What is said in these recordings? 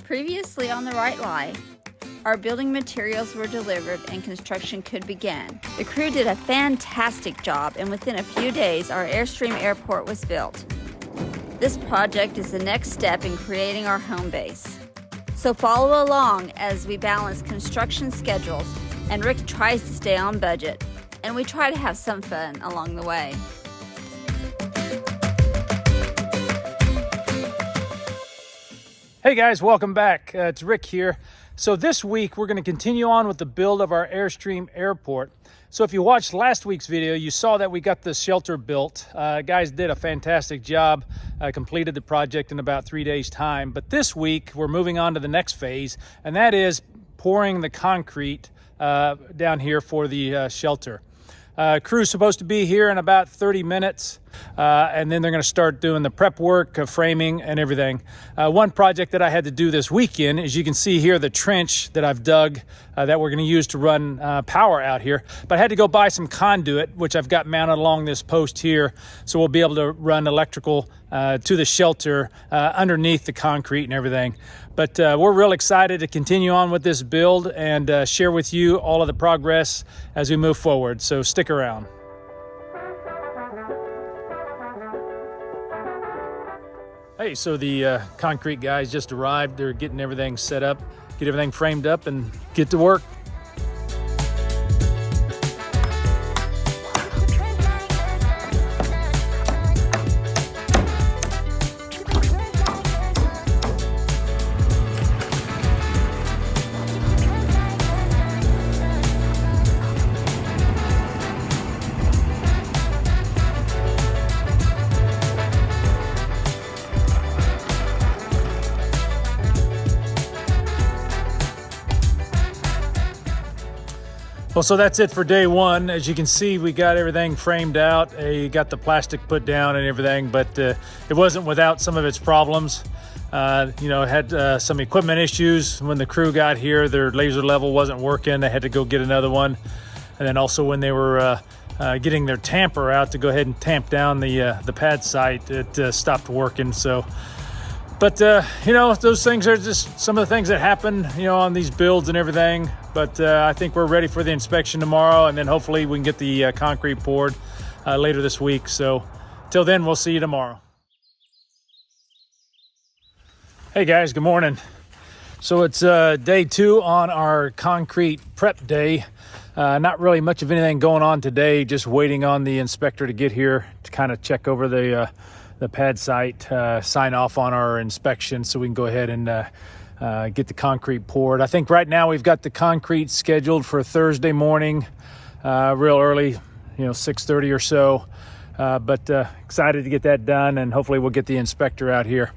Previously on the Right Lie, our building materials were delivered and construction could begin. The crew did a fantastic job, and within a few days, our Airstream airport was built. This project is the next step in creating our home base. So follow along as we balance construction schedules, and Rick tries to stay on budget, and we try to have some fun along the way. Hey guys, welcome back. It's Rick here. So this week we're going to continue on with the build of our Airstream airport. So if you watched last week's video, you saw that we got the shelter built. Guys did a fantastic job, completed the project in about 3 days' time. But this week we're moving on to the next phase, and that is pouring the concrete down here for the shelter. Crew's supposed to be here in about 30 minutes, and then they're going to start doing the prep work, framing, and everything. One project that I had to do this weekend, as you can see here, the trench that I've dug that we're going to use to run power out here. But I had to go buy some conduit, which I've got mounted along this post here, so we'll be able to run electrical to the shelter underneath the concrete and everything. But we're real excited to continue on with this build and share with you all of the progress as we move forward. So stick around. Hey, so the concrete guys just arrived. They're getting everything set up, get everything framed up, and get to work. Well, so that's it for day one. As you can see, we got everything framed out. Got the plastic put down and everything, but it wasn't without some of its problems. It had some equipment issues. When the crew got here, their laser level wasn't working. They had to go get another one. And then also when they were getting their tamper out to go ahead and tamp down the pad site, it stopped working. But those things are just some of the things that happen, on these builds and everything. But I think we're ready for the inspection tomorrow, and then hopefully we can get the concrete poured later this week. So till then, we'll see you tomorrow. Hey guys, good morning. So it's day 2 on our concrete prep day. Not really much of anything going on today, just waiting on the inspector to get here to kind of check over the pad site, sign off on our inspection so we can go ahead and get the concrete poured. I think right now we've got the concrete scheduled for Thursday morning, real early, 6:30 or so. But excited to get that done, and hopefully we'll get the inspector out here.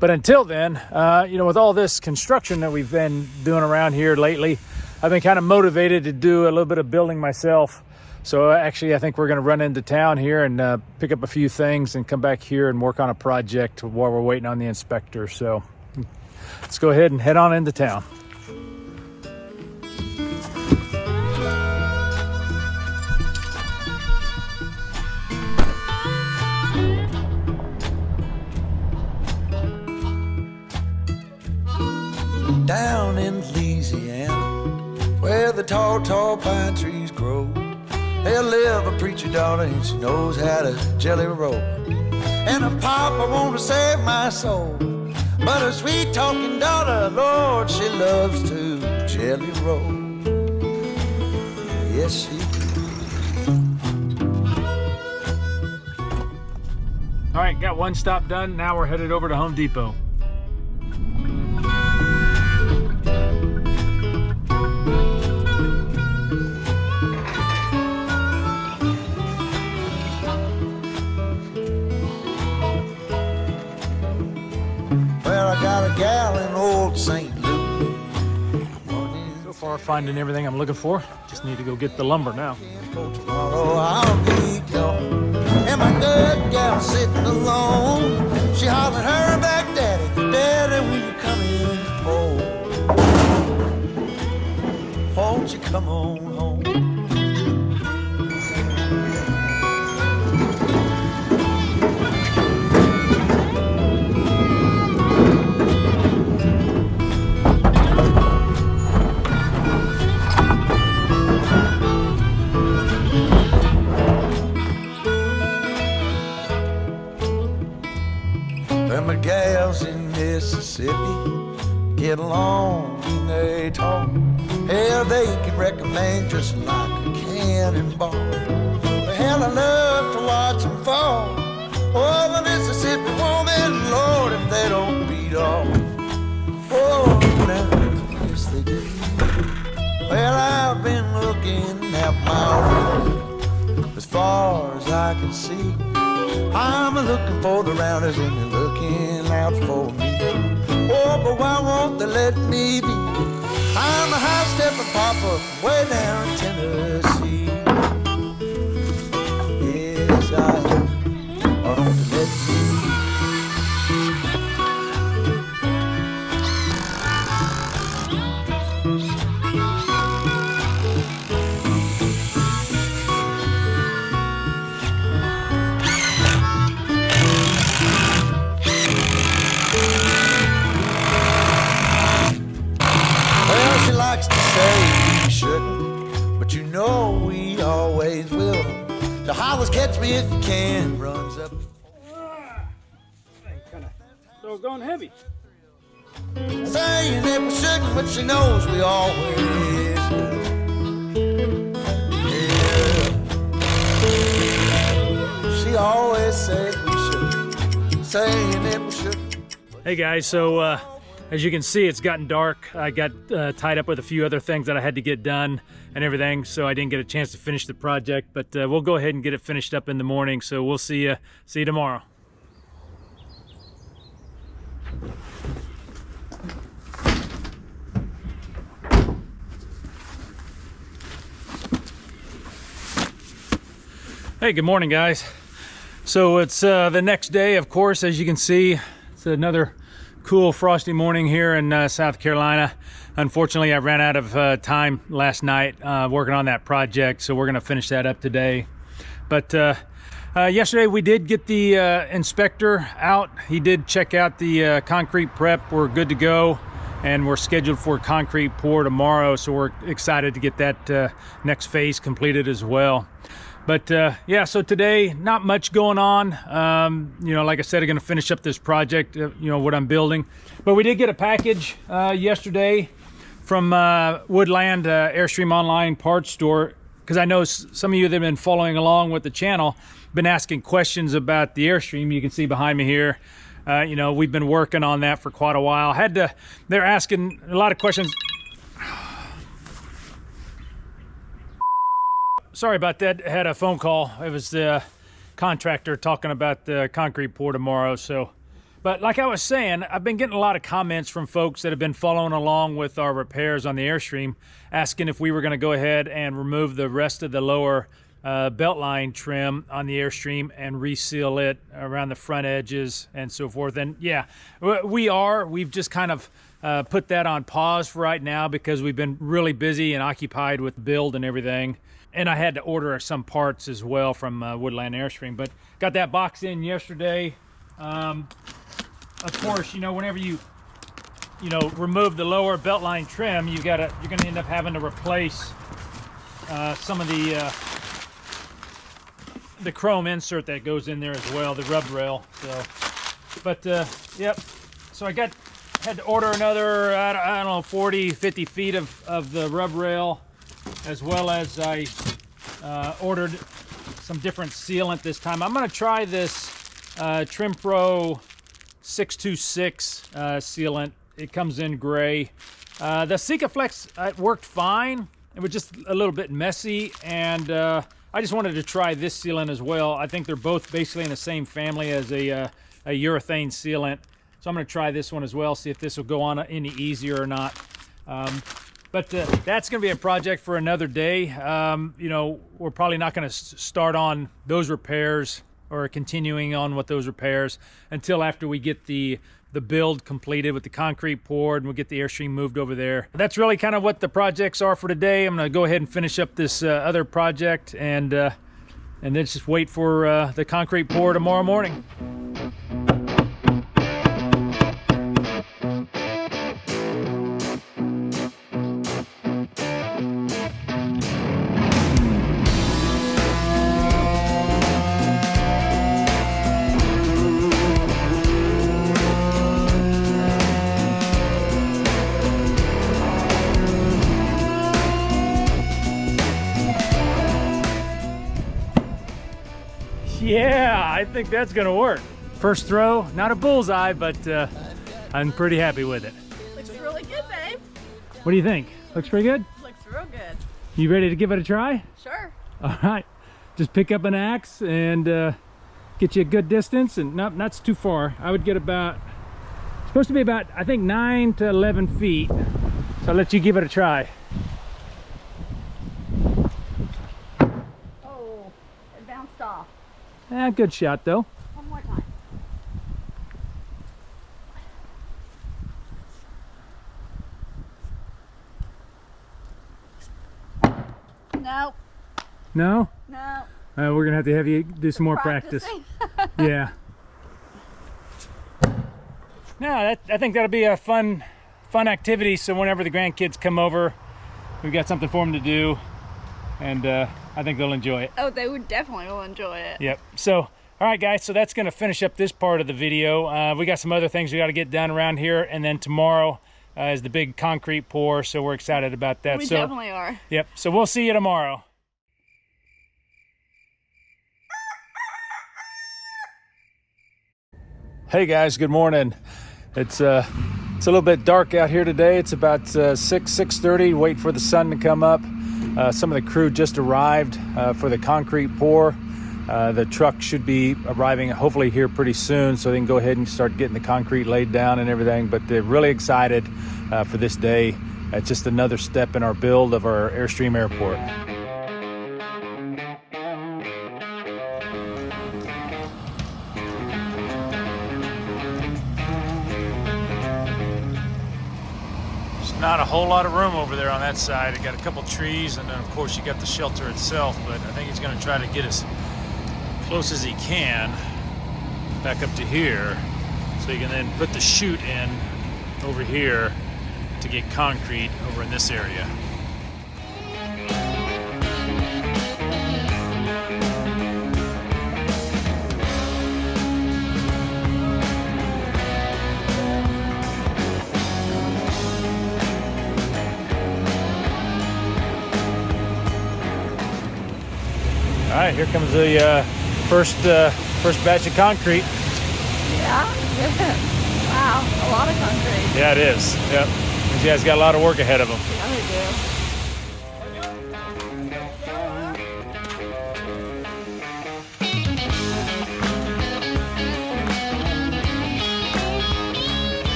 But until then, with all this construction that we've been doing around here lately, I've been kind of motivated to do a little bit of building myself. So actually, I think we're going to run into town here and pick up a few things and come back here and work on a project while we're waiting on the inspector. So let's go ahead and head on into town. Down in Louisiana, where the tall, tall pine trees grow, there live a preacher daughter, and she knows how to jelly roll. And a papa wanna save my soul, but a sweet talking daughter, Lord, she loves to jelly roll. Yes, she do. All right, got one stop done. Now we're headed over to Home Depot. Got a gal in old St. Louis. So far, finding everything I'm looking for. Just need to go get the lumber now. Tomorrow I'll be gone, and my good gal sitting alone. She hollering her back, Daddy, Daddy, will you come in home? Won't you come on home? Navy get along when they talk. Hell, they can recommend just like a cannonball. But hell, I love to watch them fall. Oh, the Mississippi woman, Lord, if they don't beat off. Oh, now, yes they do. Well, I've been looking at my way as far as I can see. I'm looking for the rounders and they're looking out for me. Oh, but why won't they let me be? I'm a high-stepping papa from way down in Tennessee. Yes, I am. Why don't they let me be? Well, she likes to say we shouldn't, but you know we always will. The hollers catch me if you can, runs up. Kind of doggone heavy. Saying that we shouldn't, but she knows we always will. Yeah. She always says we shouldn't, saying that we shouldn't. Hey guys, so as you can see, it's gotten dark. I got tied up with a few other things that I had to get done and everything, so I didn't get a chance to finish the project, but we'll go ahead and get it finished up in the morning, so we'll see you tomorrow. Hey, good morning, guys. So it's the next day, of course, as you can see. It's another cool frosty morning here in South Carolina. Unfortunately, I ran out of time last night working on that project, so we're going to finish that up today. But yesterday we did get the inspector out. He did check out the concrete prep. We're good to go, and we're scheduled for concrete pour tomorrow, so we're excited to get that next phase completed as well. But yeah, so today, not much going on. You know, like I said, I'm going to finish up this project, you know, what I'm building. But we did get a package yesterday from Woodland Airstream online parts store, because I know some of you that have been following along with the channel been asking questions about the Airstream. You can see behind me here. You know, we've been working on that for quite a while. They're asking a lot of questions. Sorry about that. I had a phone call. It was the contractor talking about the concrete pour tomorrow. But like I was saying, I've been getting a lot of comments from folks that have been following along with our repairs on the Airstream, asking if we were going to go ahead and remove the rest of the lower belt line trim on the Airstream and reseal it around the front edges and so forth. And yeah, we've just kind of put that on pause for right now because we've been really busy and occupied with build and everything. And I had to order some parts as well from Woodland Airstream, but got that box in yesterday. Of course, you know, whenever you remove the lower belt line trim, you're gonna end up having to replace some of the chrome insert that goes in there as well, the rub rail. So, but yep. So I had to order another, I don't know, 40, 50 feet of the rub rail, as well as I ordered some different sealant this time. I'm going to try this Trim Pro 626 sealant. It comes in gray. The Sikaflex worked fine. It was just a little bit messy, and I just wanted to try this sealant as well. I think they're both basically in the same family as a urethane sealant. So I'm going to try this one as well, see if this will go on any easier or not. But that's going to be a project for another day. You know, we're probably not going to start on those repairs or continuing on with those repairs until after we get the build completed with the concrete poured and we'll get the Airstream moved over there. That's really kind of what the projects are for today. I'm going to go ahead and finish up this other project and then just wait for the concrete pour tomorrow morning. Yeah, I think that's gonna work. First throw, not a bullseye, but I'm pretty happy with it. Looks really good, babe. What do you think? Looks pretty good? Looks real good. You ready to give it a try? Sure. All right, just pick up an axe and get you a good distance, and not too far. I would get about, supposed to be about, I think 9 to 11 feet. So I'll let you give it a try. Oh, it bounced off. Good shot though. One more time. No. No? No. We're gonna have you do some more practice. Yeah. No, I think that'll be a fun activity. So whenever the grandkids come over, we've got something for them to do, and I think they'll enjoy it. Oh, they would definitely will enjoy it. Yep. So, all right, guys. So that's gonna finish up this part of the video. We got some other things we got to get done around here, and then tomorrow is the big concrete pour. So we're excited about that. We definitely are. Yep. So we'll see you tomorrow. Hey guys, good morning. It's a little bit dark out here today. It's about 6:30. Wait for the sun to come up. Some of the crew just arrived for the concrete pour. The truck should be arriving hopefully here pretty soon, so they can go ahead and start getting the concrete laid down and everything. But they're really excited for this day. It's just another step in our build of our Airstream airport. Not a whole lot of room over there on that side. You got a couple trees, and then of course you got the shelter itself, but I think he's going to try to get as close as he can back up to here, so he can then put the chute in over here to get concrete over in this area. All right, here comes the first batch of concrete. Yeah. Wow, a lot of concrete. Yeah, it is. Yep. These guys got a lot of work ahead of them. Yeah, they do.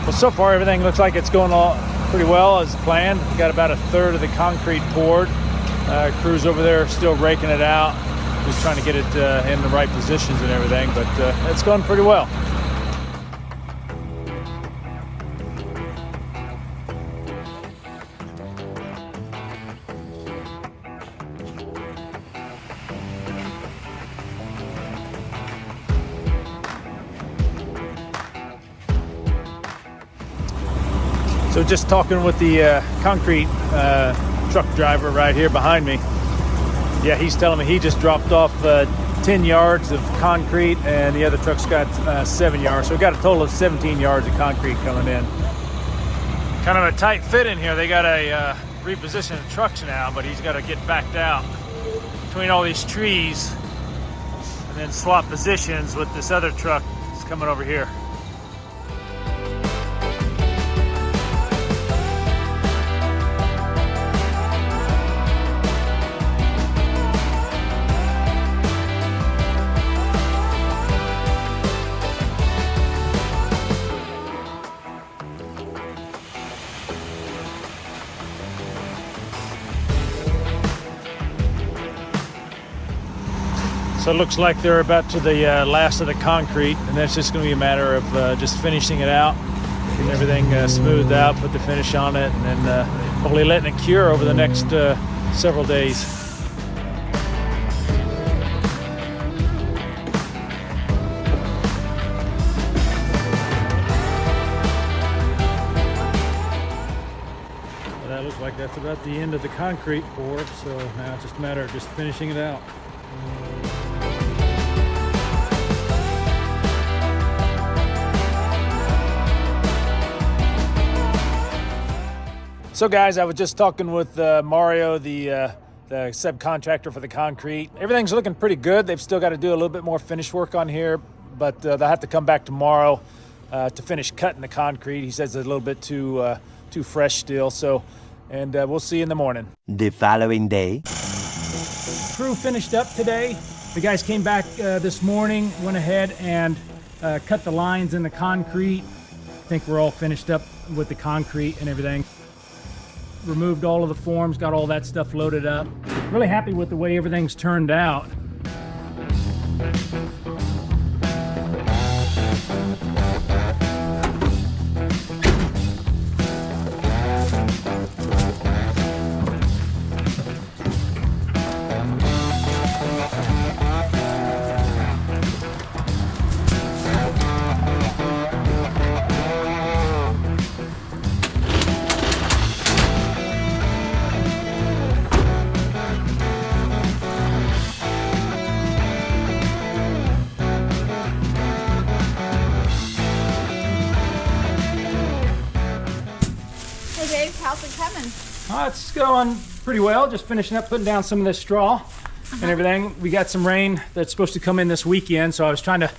Well, so far everything looks like it's going all pretty well as planned. We got about a third of the concrete poured. Crew's over there still raking it out, just trying to get it in the right positions and everything, but it's going pretty well. So just talking with the concrete truck driver right here behind me. Yeah, he's telling me he just dropped off 10 yards of concrete, and the other truck's got 7 yards. So we got a total of 17 yards of concrete coming in. Kind of a tight fit in here. They got to reposition the trucks now, but he's got to get backed out between all these trees and then swap positions with this other truck that's coming over here. So it looks like they're about to the last of the concrete, and that's just going to be a matter of just finishing it out, getting everything smoothed out, put the finish on it, and then hopefully letting it cure over the next several days. Well, that looks like that's about the end of the concrete pour, so now it's just a matter of just finishing it out. So guys, I was just talking with Mario, the subcontractor for the concrete. Everything's looking pretty good. They've still got to do a little bit more finish work on here, but they'll have to come back tomorrow to finish cutting the concrete. He says it's a little bit too fresh still. So, and we'll see you in the morning. The following day. Crew finished up today. The guys came back this morning, went ahead and cut the lines in the concrete. I think we're all finished up with the concrete and everything. Removed all of the forms, got all that stuff loaded up. Really happy with the way everything's turned out. How's it coming? It's going pretty well. Just finishing up putting down some of this straw and everything. We got some rain that's supposed to come in this weekend, so I was trying to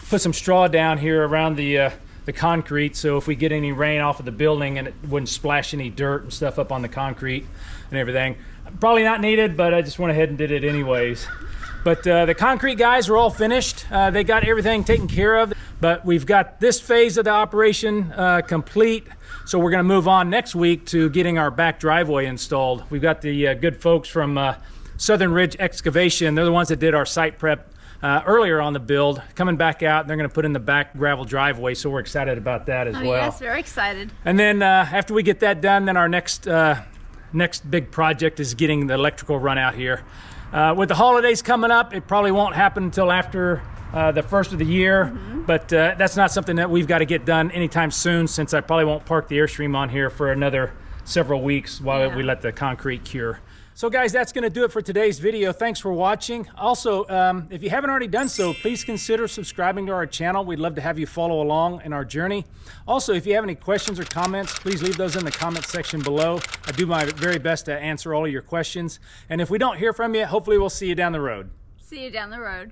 put some straw down here around the concrete, so if we get any rain off of the building and it wouldn't splash any dirt and stuff up on the concrete and everything. Probably not needed, but I just went ahead and did it anyways. But the concrete guys are all finished. They got everything taken care of, but we've got this phase of the operation complete. So we're gonna move on next week to getting our back driveway installed. We've got the good folks from Southern Ridge Excavation. They're the ones that did our site prep earlier on the build, coming back out, and they're gonna put in the back gravel driveway. So we're excited about that as well. Yes, very excited. And then after we get that done, then our next big project is getting the electrical run out here. With the holidays coming up, it probably won't happen until after the first of the year, but that's not something that we've got to get done anytime soon, since I probably won't park the Airstream on here for another several weeks while we let the concrete cure. So guys, that's going to do it for today's video. Thanks for watching. Also, if you haven't already done so, please consider subscribing to our channel. We'd love to have you follow along in our journey. Also, if you have any questions or comments, please leave those in the comment section below. I do my very best to answer all of your questions. And if we don't hear from you, hopefully we'll see you down the road. See you down the road.